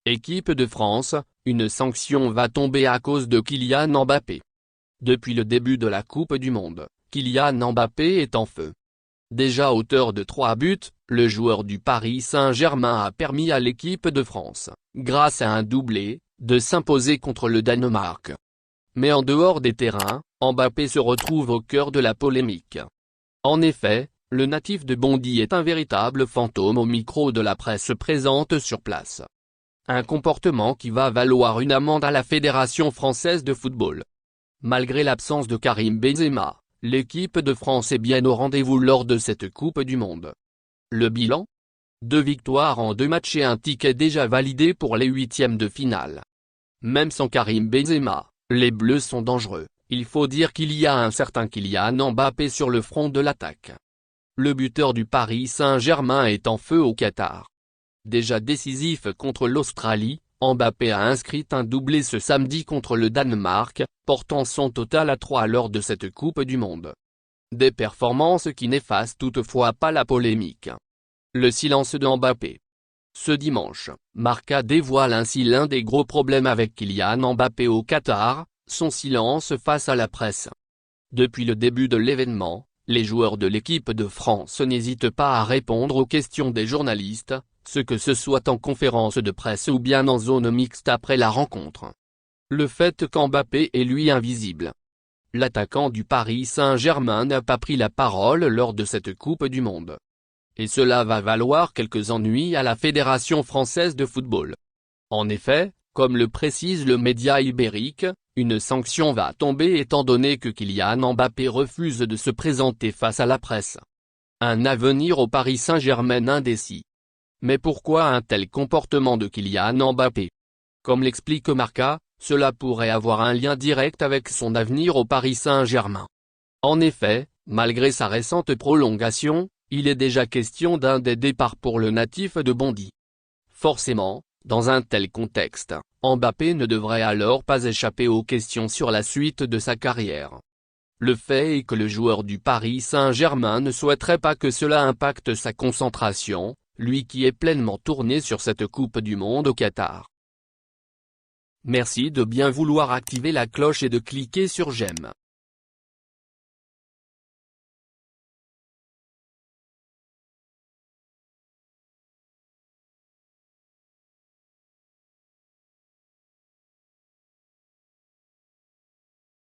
Équipe de France, une sanction va tomber à cause de Kylian Mbappé. Depuis le début de la Coupe du Monde, Kylian Mbappé est en feu. Déjà auteur de 3 buts, le joueur du Paris Saint-Germain a permis à l'équipe de France, grâce à un doublé, de s'imposer contre le Danemark. Mais en dehors des terrains, Mbappé se retrouve au cœur de la polémique. En effet, le natif de Bondy est un véritable fantôme au micro de la presse présente sur place. Un comportement qui va valoir une amende à la Fédération française de football. Malgré l'absence de Karim Benzema, l'équipe de France est bien au rendez-vous lors de cette Coupe du Monde. Le bilan ? 2 victoires en 2 matchs et un ticket déjà validé pour les 8e de finale. Même sans Karim Benzema, les Bleus sont dangereux, il faut dire qu'il y a un certain Kylian Mbappé sur le front de l'attaque. Le buteur du Paris Saint-Germain est en feu au Qatar. Déjà décisif contre l'Australie, Mbappé a inscrit un doublé ce samedi contre le Danemark, portant son total à 3 lors de cette Coupe du Monde. Des performances qui n'effacent toutefois pas la polémique. Le silence de Mbappé. Ce dimanche, Marca dévoile ainsi l'un des gros problèmes avec Kylian Mbappé au Qatar, son silence face à la presse. Depuis le début de l'événement, les joueurs de l'équipe de France n'hésitent pas à répondre aux questions des journalistes, que ce soit en conférence de presse ou bien en zone mixte après la rencontre. Le fait qu'Mbappé est lui invisible. L'attaquant du Paris Saint-Germain n'a pas pris la parole lors de cette Coupe du Monde. Et cela va valoir quelques ennuis à la Fédération française de football. En effet, comme le précise le média ibérique, une sanction va tomber étant donné que Kylian Mbappé refuse de se présenter face à la presse. Un avenir au Paris Saint-Germain indécis. Mais pourquoi un tel comportement de Kylian Mbappé? Comme l'explique Marca, cela pourrait avoir un lien direct avec son avenir au Paris Saint-Germain. En effet, malgré sa récente prolongation, il est déjà question d'un des départs pour le natif de Bondy. Forcément, dans un tel contexte, Mbappé ne devrait alors pas échapper aux questions sur la suite de sa carrière. Le fait est que le joueur du Paris Saint-Germain ne souhaiterait pas que cela impacte sa concentration, lui qui est pleinement tourné sur cette Coupe du Monde au Qatar. Merci de bien vouloir activer la cloche et de cliquer sur j'aime.